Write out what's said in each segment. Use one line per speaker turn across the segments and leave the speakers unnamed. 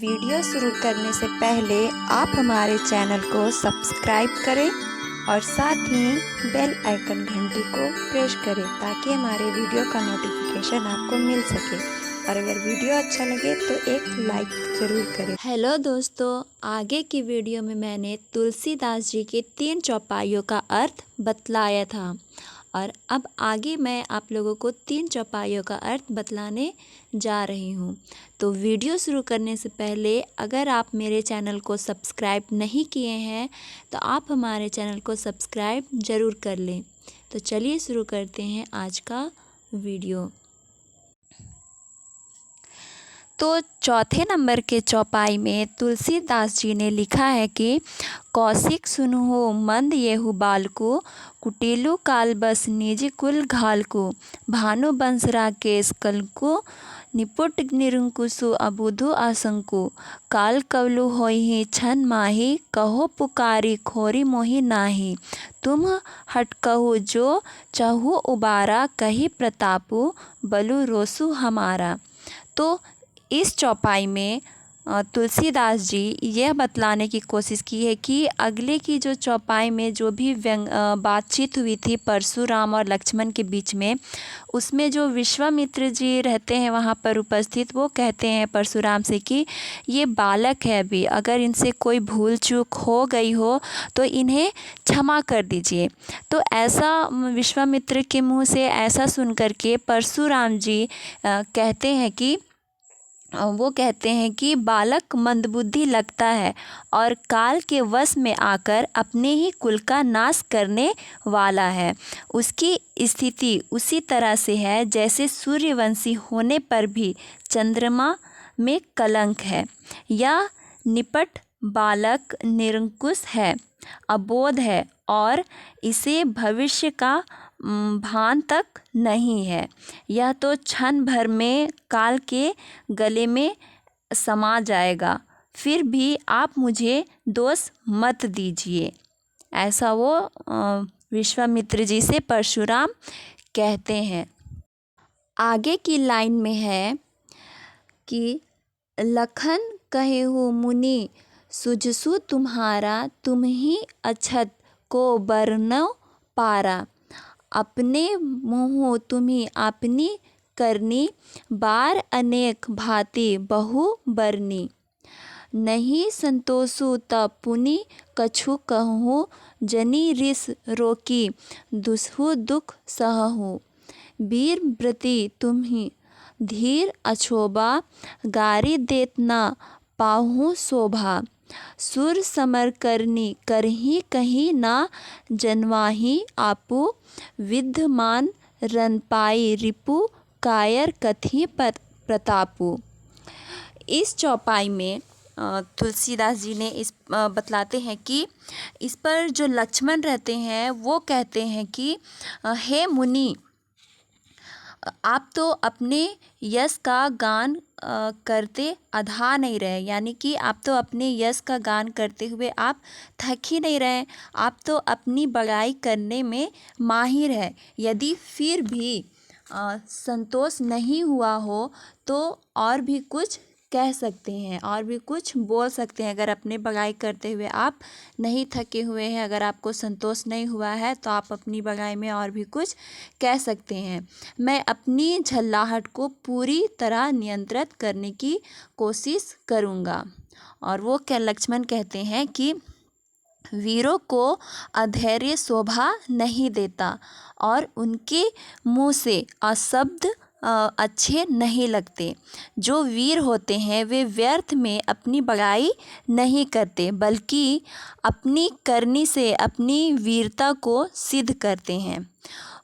Video शुरू करने से पहले आप हमारे चैनल को सब्सक्राइब करें और साथ ही बेल आइकन घंटी को प्रेस करें ताकि हमारे वीडियो का नोटिफिकेशन आपको मिल सके। और अगर वीडियो अच्छा लगे तो एक लाइक ज़रूर करें। हेलो दोस्तों, आगे की वीडियो में मैंने तुलसीदास जी के 3 चौपाइयों का अर्थ बतलाया था और अब आगे मैं आप लोगों को 3 चौपाइयों का अर्थ बतलाने जा रही हूँ। तो वीडियो शुरू करने से पहले अगर आप मेरे चैनल को सब्सक्राइब नहीं किए हैं तो आप हमारे चैनल को सब्सक्राइब ज़रूर कर लें। तो चलिए शुरू करते हैं आज का वीडियो। तो चौथे नंबर के चौपाई में तुलसीदास जी ने लिखा है कि कौशिक सुनहु मंद येहु बालको, कुटिलु काल बस निज कुल घालको, भानु बंस राकेश कलको, निपुट निरंकुशु अबुधु आशंकु, काल कवलु होहि छन माही, कहो पुकारी खोरी मोहि नाही, तुम हटकहु जो चहु उबारा, कही प्रतापु बलु रोसु हमारा। तो इस चौपाई में तुलसीदास जी यह बतलाने की कोशिश की है कि अगले की जो चौपाई में जो भी बातचीत हुई थी परशुराम और लक्ष्मण के बीच में, उसमें जो विश्वामित्र जी रहते हैं वहाँ पर उपस्थित, वो कहते हैं परशुराम से कि ये बालक है अभी, अगर इनसे कोई भूल चूक हो गई हो तो इन्हें क्षमा कर दीजिए। तो ऐसा विश्वामित्र के मुँह से ऐसा सुन कर के परशुराम जी कहते हैं कि बालक मंदबुद्धि लगता है और काल के वश में आकर अपने ही कुल का नाश करने वाला है। उसकी स्थिति उसी तरह से है जैसे सूर्यवंशी होने पर भी चंद्रमा में कलंक है। यह निपट बालक निरंकुश है, अबोध है और इसे भविष्य का भान तक नहीं है। यह तो क्षण भर में काल के गले में समा जाएगा, फिर भी आप मुझे दोष मत दीजिए। ऐसा वो विश्वामित्र जी से परशुराम कहते हैं। आगे की लाइन में है कि लखन कहेहु मुनि सुझसु तुम्हारा, तुम ही अछत को बरनो पारा, अपने मुँह तुम्ही आपनी करनी, बार अनेक भांति बहु बरनी, नहीं संतोषु त पुनि कछु कहूँ, जनी रिस रोकी दुसहु दुख सहहु, वीर व्रती तुम्ही धीर अछोबा, गारी देत न पाहु शोभा, सुर समर करनी करही कहीं ना, जनवाही आपू विद्यमान रनपाई रिपु, कायर कथी प्रतापु। इस चौपाई में तुलसीदास जी ने इस बतलाते हैं कि इस पर जो लक्ष्मण रहते हैं वो कहते हैं कि हे मुनि, आप तो अपने यश का गान करते अधा नहीं रहे, यानी कि आप तो अपने यश का गान करते हुए आप थक ही नहीं रहे, आप तो अपनी बड़ाई करने में माहिर है। यदि फिर भी संतोष नहीं हुआ हो तो और भी कुछ कह सकते हैं, और भी कुछ बोल सकते हैं। अगर अपने बड़ाई करते हुए आप नहीं थके हुए हैं, अगर आपको संतोष नहीं हुआ है तो आप अपनी बड़ाई में और भी कुछ कह सकते हैं। मैं अपनी झल्लाहट को पूरी तरह नियंत्रित करने की कोशिश करूँगा। और वो क्या लक्ष्मण कहते हैं कि वीरों को अधैर्य शोभा नहीं देता और उनके मुँह से अशब्द अच्छे नहीं लगते। जो वीर होते हैं वे व्यर्थ में अपनी बड़ाई नहीं करते, बल्कि अपनी करनी से अपनी वीरता को सिद्ध करते हैं।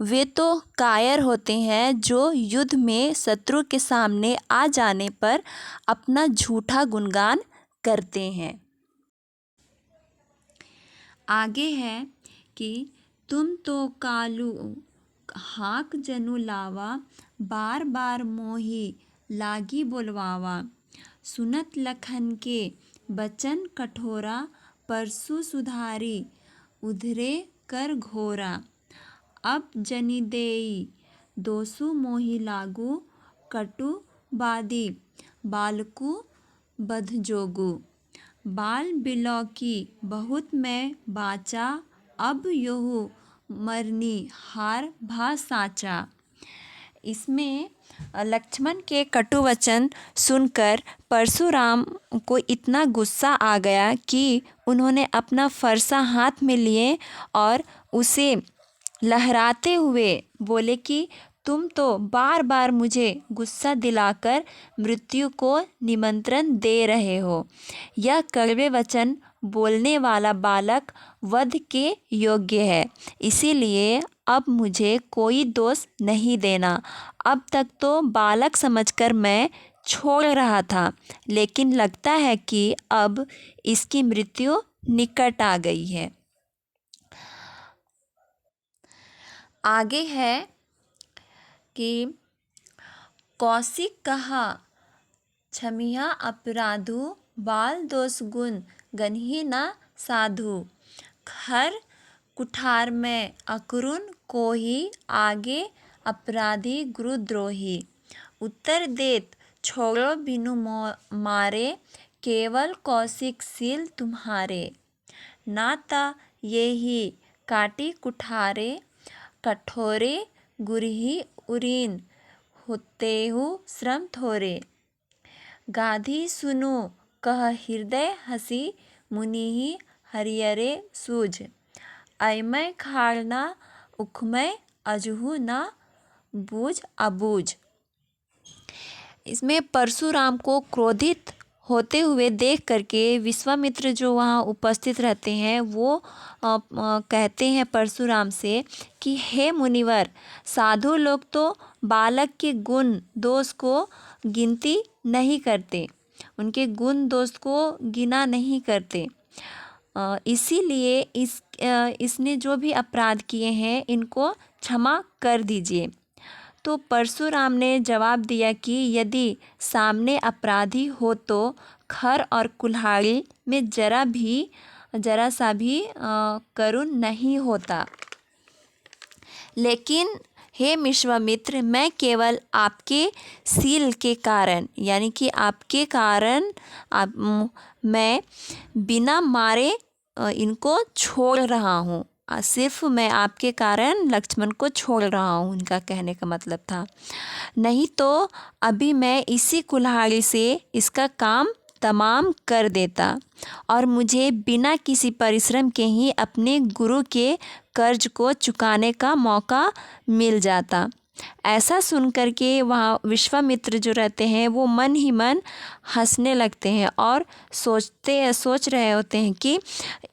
वे तो कायर होते हैं जो युद्ध में शत्रु के सामने आ जाने पर अपना झूठा गुणगान करते हैं। आगे है कि तुम तो कालू हाक जनु लावा, बार बार मोही लागी बोलवावा, सुनत लखन के बचन कठोरा, परसु सुधारी उधरे कर घोरा, अब जनि देई दोसु मोहि लागू, कटु बादी बालकु बधजोगु। बाल बिलौकी बहुत मैं बाचा, अब योहू मरनी हार भा साचा। इसमें लक्ष्मण के कटु वचन सुनकर परशुराम को इतना गुस्सा आ गया कि उन्होंने अपना फरसा हाथ में लिए और उसे लहराते हुए बोले कि तुम तो बार बार मुझे गुस्सा दिलाकर मृत्यु को निमंत्रण दे रहे हो। यह कड़वे वचन बोलने वाला बालक वध के योग्य है, इसीलिए अब मुझे कोई दोष नहीं देना। अब तक तो बालक समझकर मैं छोड़ रहा था, लेकिन लगता है कि अब इसकी मृत्यु निकट आ गई है। आगे है कि कौशिक कहा, क्षमिया अपराधु बाल दोष गुण गन्ही न साधु। खर कुठार में अकरुण को ही आगे अपराधी गुरुद्रोही। उत्तर देत छोड़ो बिनु मारे, केवल कौशिक सील तुम्हारे। नाता ये ही काटी कुठारे, कठोरे गुरही उरीन, होतेहु श्रम थोरे। गाधी सुनु कह हृदय हसी, मुनिहि हरियरे सूझ। अयमय खाड़ना उखमय अजहु न बूझ अबूझ। इसमें परशुराम को क्रोधित होते हुए देख करके विश्वामित्र जो वहाँ उपस्थित रहते हैं वो कहते हैं परशुराम से कि हे मुनिवर, साधु लोग तो बालक के गुण दोष को गिनती नहीं करते, उनके गुण दोष को गिना नहीं करते, इसीलिए इसने जो भी अपराध किए हैं इनको क्षमा कर दीजिए। तो परशुराम ने जवाब दिया कि यदि सामने अपराधी हो तो खर और कुल्हाड़ी में जरा सा भी करुण नहीं होता। लेकिन हे विश्वामित्र, मैं केवल आपके शील के कारण यानी कि आपके कारण मैं बिना मारे इनको छोड़ रहा हूँ। सिर्फ मैं आपके कारण लक्ष्मण को छोड़ रहा हूँ, उनका कहने का मतलब था। नहीं तो अभी मैं इसी कुल्हाड़ी से इसका काम तमाम कर देता और मुझे बिना किसी परिश्रम के ही अपने गुरु के कर्ज को चुकाने का मौका मिल जाता। ऐसा सुनकर के वहाँ विश्वामित्र जो रहते हैं वो मन ही मन हंसने लगते हैं और सोच रहे होते हैं कि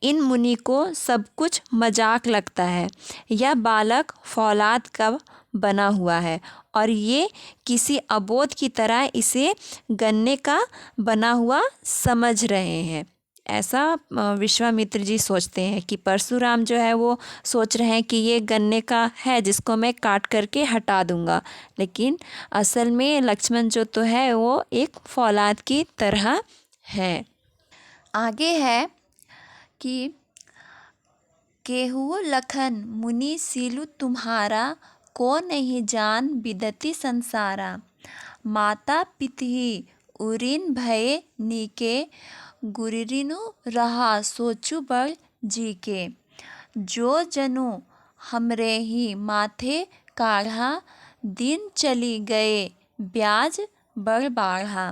इन मुनि को सब कुछ मजाक लगता है। यह बालक फौलाद का बना हुआ है और ये किसी अबोध की तरह इसे गन्ने का बना हुआ समझ रहे हैं। ऐसा विश्वामित्र जी सोचते हैं कि परशुराम जो है वो सोच रहे हैं कि ये गन्ने का है जिसको मैं काट करके हटा दूंगा, लेकिन असल में लक्ष्मण जो तो है वो एक फौलाद की तरह है। आगे है कि केहू लखन मुनि सीलु तुम्हारा, को नहीं जान बिदति संसारा। माता पितहि उरिन भये नीके, गुरिनु रहा सोचु बड़ जी के। जो जनु हमरे ही माथे काढ़ा, दिन चली गए ब्याज बड़ बाढ़ा।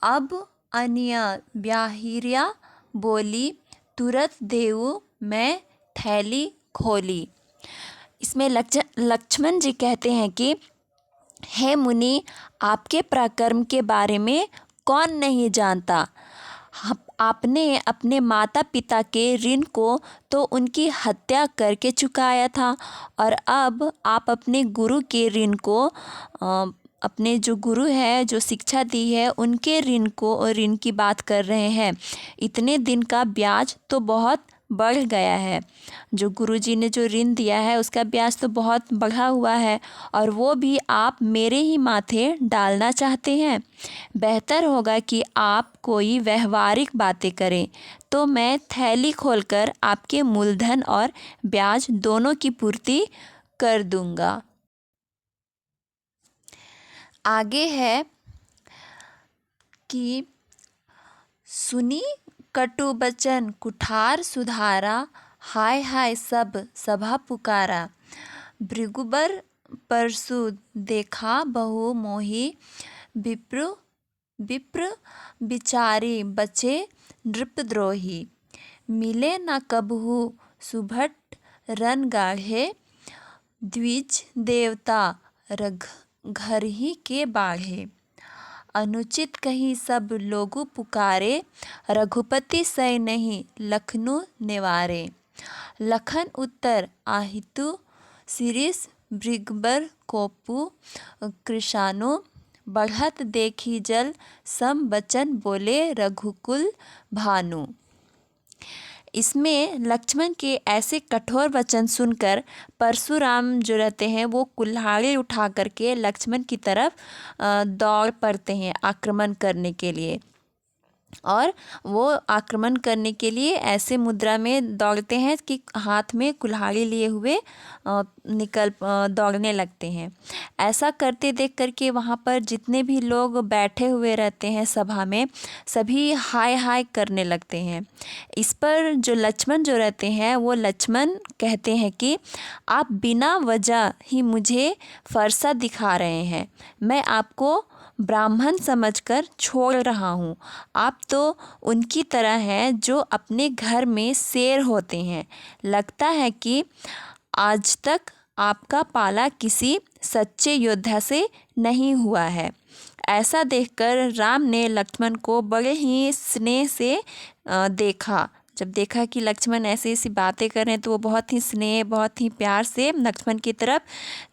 अब अनिय ब्याहिरिया बोली, तुरत देऊ मैं थैली खोली। इसमें लक्ष्मण जी कहते हैं कि हे मुनि, आपके पराक्रम के बारे में कौन नहीं जानता। आपने अपने माता पिता के ऋण को तो उनकी हत्या करके चुकाया था और अब आप अपने गुरु के ऋण को अपने जो गुरु है जो शिक्षा दी है उनके ऋण की बात कर रहे हैं। इतने दिन का ब्याज तो बहुत बढ़ गया है। जो गुरुजी ने जो ऋण दिया है उसका ब्याज तो बहुत बढ़ा हुआ है और वो भी आप मेरे ही माथे डालना चाहते हैं। बेहतर होगा कि आप कोई व्यवहारिक बातें करें, तो मैं थैली खोलकर आपके मूलधन और ब्याज दोनों की पूर्ति कर दूंगा। आगे है कि सुनी कटु बचन कुठार सुधारा, हाय हाय सब सभा पुकारा। भृगुबर परसु देखा बहु मोही, विप्र बिचारी बचे नृपद्रोही। मिले न कबहु सुभट रन गाढ़े, द्विज देवता घर ही के बाढ़े। अनुचित कही सब लोगु पुकारे, रघुपति सै नहीं लखनऊ निवारे। लखन उत्तर आहितु शिरीष, भृगबर कोपु कृशानु। बढ़त देखी जल सम बचन बोले, रघुकुल भानु। इसमें लक्ष्मण के ऐसे कठोर वचन सुनकर परशुराम जो रहते हैं वो कुल्हाड़ी उठा करके लक्ष्मण की तरफ दौड़ पड़ते हैं आक्रमण करने के लिए। और वो आक्रमण करने के लिए ऐसे मुद्रा में दौड़ते हैं कि हाथ में कुल्हाड़ी लिए हुए दौड़ने लगते हैं। ऐसा करते देख करके वहाँ पर जितने भी लोग बैठे हुए रहते हैं सभा में, सभी हाय हाय करने लगते हैं। इस पर जो लक्ष्मण जो रहते हैं वो लक्ष्मण कहते हैं कि आप बिना वजह ही मुझे फरसा दिखा रहे हैं, मैं आपको ब्राह्मण समझकर छोड़ रहा हूँ। आप तो उनकी तरह हैं जो अपने घर में शेर होते हैं। लगता है कि आज तक आपका पाला किसी सच्चे योद्धा से नहीं हुआ है। ऐसा देखकर राम ने लक्ष्मण को बड़े ही स्नेह से देखा। जब देखा कि लक्ष्मण ऐसी ऐसी बातें कर रहे हैं तो वो बहुत ही स्नेह, बहुत ही प्यार से लक्ष्मण की तरफ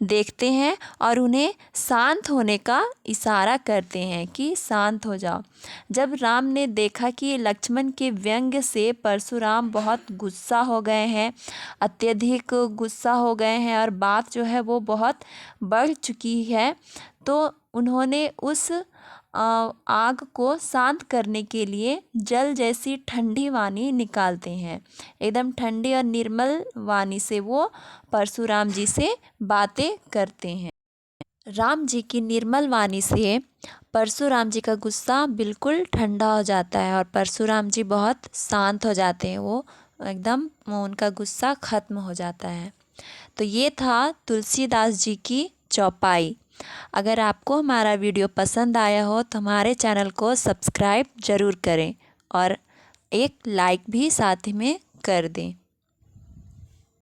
देखते हैं और उन्हें शांत होने का इशारा करते हैं कि शांत हो जाओ। जब राम ने देखा कि लक्ष्मण के व्यंग्य से परशुराम बहुत गुस्सा हो गए हैं, अत्यधिक गुस्सा हो गए हैं और बात जो है वो बहुत बढ़ चुकी है, तो उन्होंने उस आग को शांत करने के लिए जल जैसी ठंडी वाणी निकालते हैं। एकदम ठंडी और निर्मल वाणी से वो परशुराम जी से बातें करते हैं। राम जी की निर्मल वाणी से परशुराम जी का गुस्सा बिल्कुल ठंडा हो जाता है और परशुराम जी बहुत शांत हो जाते हैं। वो एकदम उनका गुस्सा खत्म हो जाता है। तो ये था तुलसीदास जी की चौपाई। अगर आपको हमारा वीडियो पसंद आया हो तो हमारे चैनल को सब्सक्राइब ज़रूर करें और एक लाइक भी साथ में कर दें।